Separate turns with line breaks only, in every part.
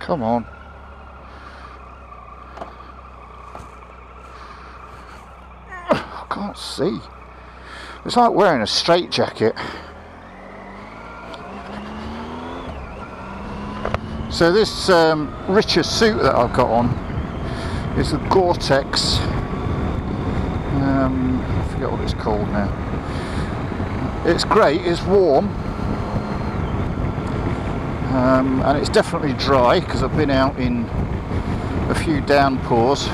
Come on. I can't see. It's like wearing a straitjacket. So this richer suit that I've got on is a Gore-Tex. I forget what it's called now. It's great, it's warm. And it's definitely dry because I've been out in a few downpours.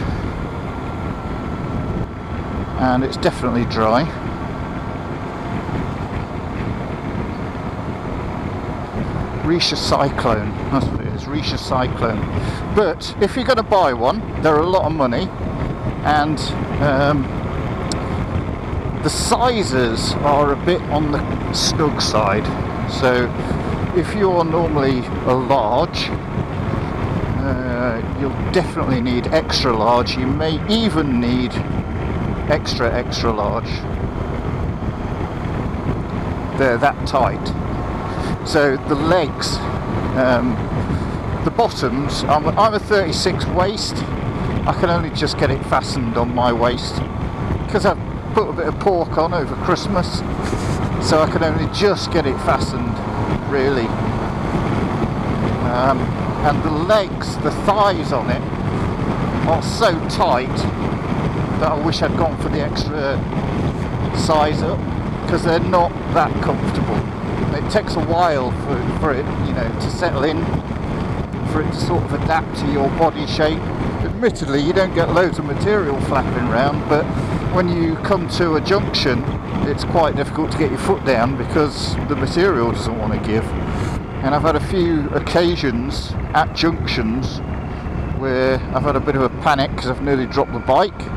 And it's definitely dry. Risha Cyclone, that's what it is, Risha Cyclone. But if you're going to buy one, they're a lot of money, and the sizes are a bit on the snug side. So if you're normally a large, you'll definitely need extra large. You may even need extra large. They're that tight. So the legs, the bottoms, I'm a 36 waist. I can only just get it fastened on my waist because I've put a bit of pork on over Christmas, so I can only just get it fastened, really. And the legs, the thighs on it are so tight that I wish I'd gone for the extra size up, because they're not that comfortable. It takes a while for it, you know, to settle in, for it to sort of adapt to your body shape. Admittedly, you don't get loads of material flapping around, but when you come to a junction, it's quite difficult to get your foot down because the material doesn't want to give. And I've had a few occasions at junctions where I've had a bit of a panic because I've nearly dropped the bike.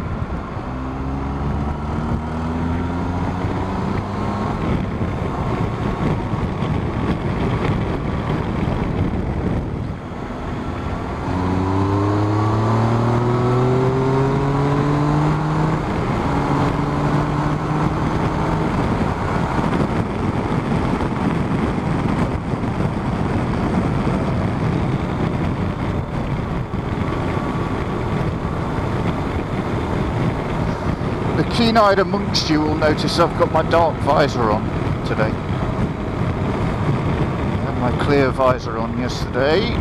Keen-eyed amongst you will notice I've got my dark visor on today. I had my clear visor on yesterday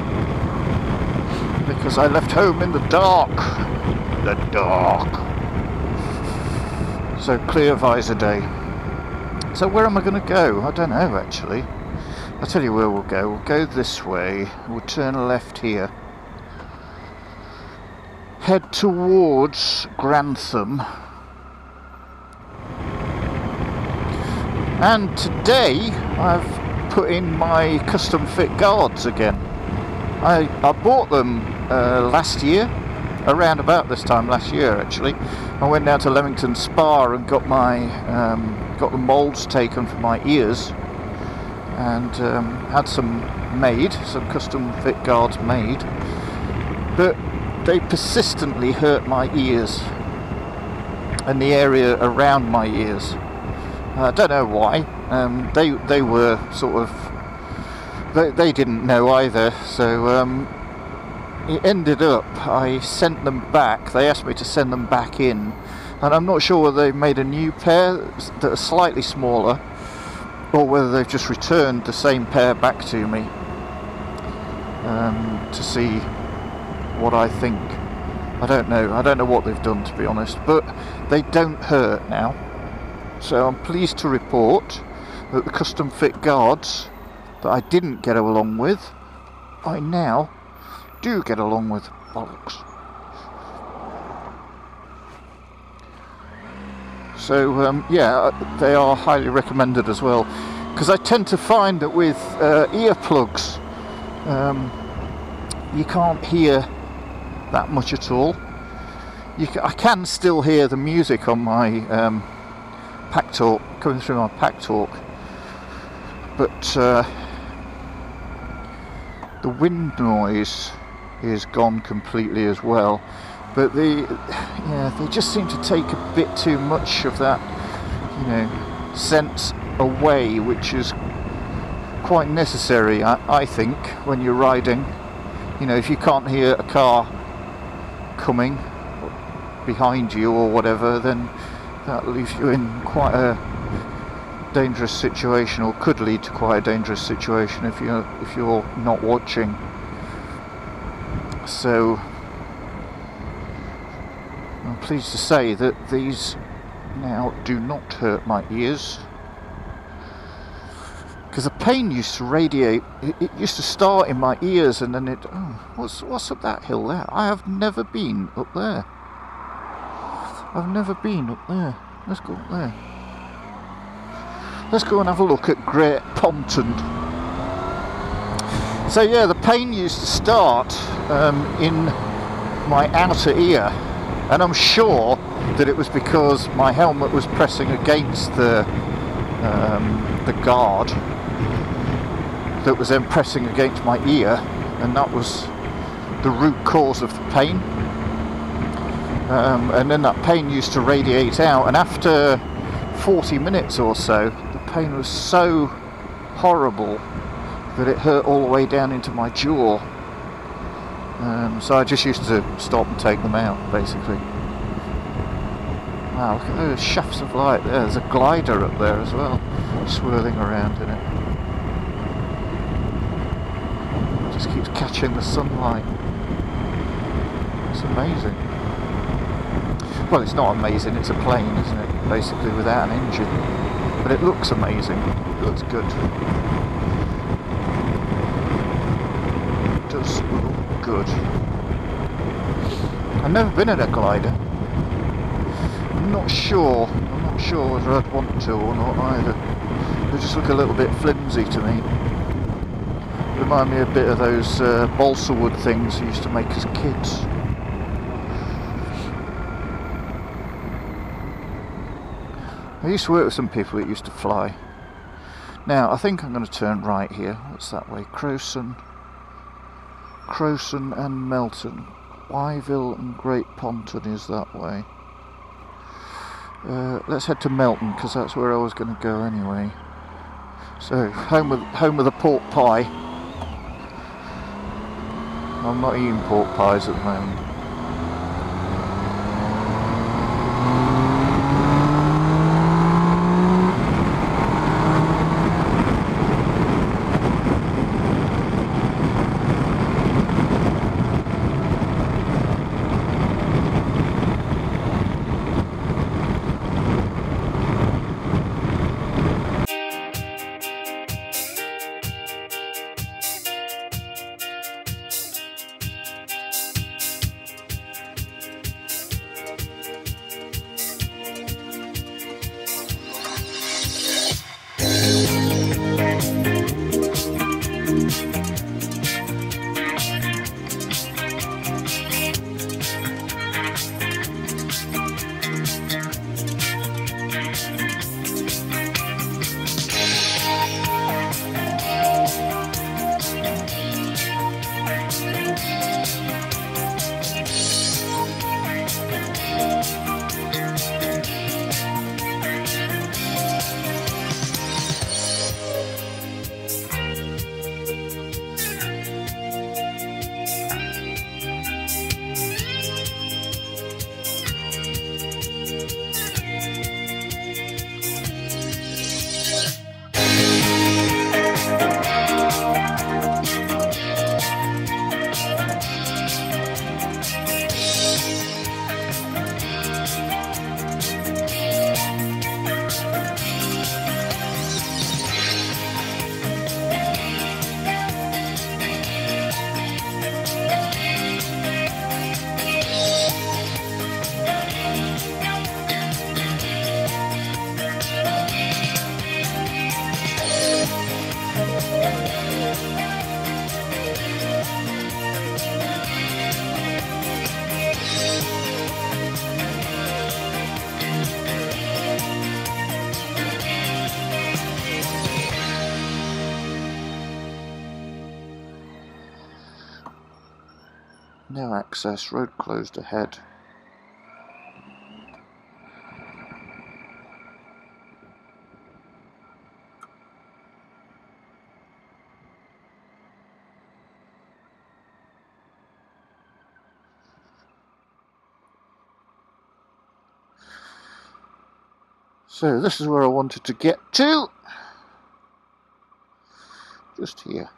because I left home in the dark. The dark. So clear visor day. So where am I going to go? I don't know actually. I'll tell you where we'll go. We'll go this way. We'll turn left here. Head towards Grantham. And today I've put in my custom fit guards again. I bought them last year, around about this time last year actually. I went down to Leamington Spa and got my got the moulds taken for my ears, and had some custom fit guards made, but they persistently hurt my ears and the area around my ears. I don't know why. They were sort of, they didn't know either, so it ended up I sent them back. They asked me to send them back in, and I'm not sure whether they've made a new pair that are slightly smaller or whether they've just returned the same pair back to me to see what I think. I don't know what they've done, to be honest, but they don't hurt now. So I'm pleased to report that the custom fit guards that I didn't get along with, I now do get along with. Bollocks. So yeah, they are highly recommended as well, because I tend to find that with earplugs you can't hear that much at all. I can still hear the music on my Pack Talk, coming through my Pack Talk, but the wind noise is gone completely as well. But they just seem to take a bit too much of that, you know, sense away, which is quite necessary, I think, when you're riding. You know, if you can't hear a car coming behind you or whatever, then that leaves you in quite a dangerous situation, or could lead to quite a dangerous situation if you're not watching. So I'm pleased to say that these now do not hurt my ears, because the pain used to radiate. It used to start in my ears, and then what's up that hill there? I have never been up there. I've never been up there. Let's go up there. Let's go and have a look at Great Pompton. So yeah, the pain used to start in my outer ear, and I'm sure that it was because my helmet was pressing against the guard that was then pressing against my ear, and that was the root cause of the pain. And then that pain used to radiate out, and after 40 minutes or so, the pain was so horrible that it hurt all the way down into my jaw. So I just used to stop and take them out, basically. Wow, look at those shafts of light there. There's a glider up there as well, swirling around in it. It just keeps catching the sunlight. It's amazing. Well, it's not amazing, it's a plane, isn't it? Basically, without an engine. But it looks amazing. It looks good. It does look good. I've never been in a glider. I'm not sure whether I'd want to or not either. They just look a little bit flimsy to me. Remind me a bit of those balsa wood things we used to make as kids. I used to work with some people that used to fly. Now, I think I'm going to turn right here. What's that way? Crowson and Melton. Wyville and Great Pompton is that way. Let's head to Melton, because that's where I was going to go anyway. So, home of the pork pie. I'm not eating pork pies at the moment. No access, road closed ahead. So this is where I wanted to get to. Just here.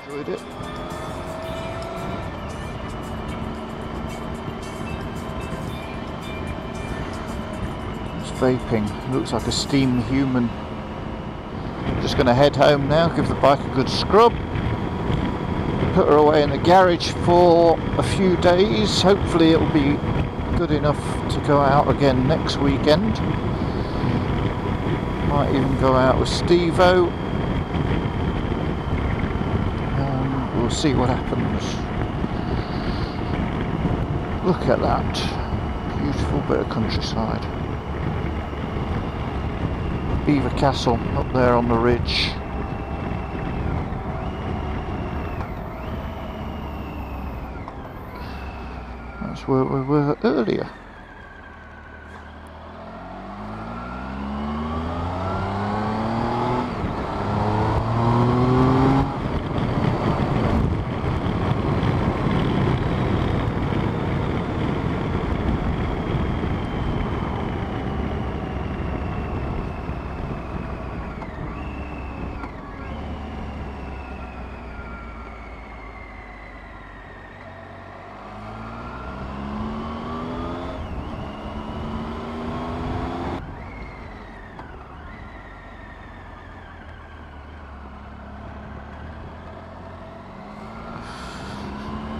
Enjoyed it. It's vaping. Looks like a steam human. Just going to head home now, give the bike a good scrub, put her away in the garage for a few days. Hopefully it'll be good enough to go out again next weekend. Might even go out with Steve-O. We'll see what happens. Look at that beautiful bit of countryside. Beaver Castle up there on the ridge. That's where we were earlier.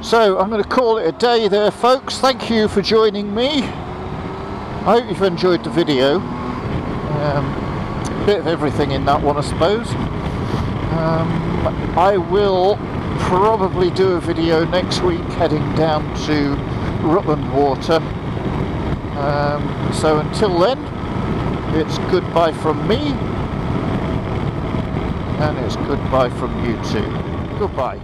So I'm going to call it a day there, folks. Thank you for joining me. I hope you've enjoyed the video. Bit of everything in that one, I suppose. I will probably do a video next week heading down to Rutland Water. So until then, it's goodbye from me, and it's goodbye from you too. Goodbye.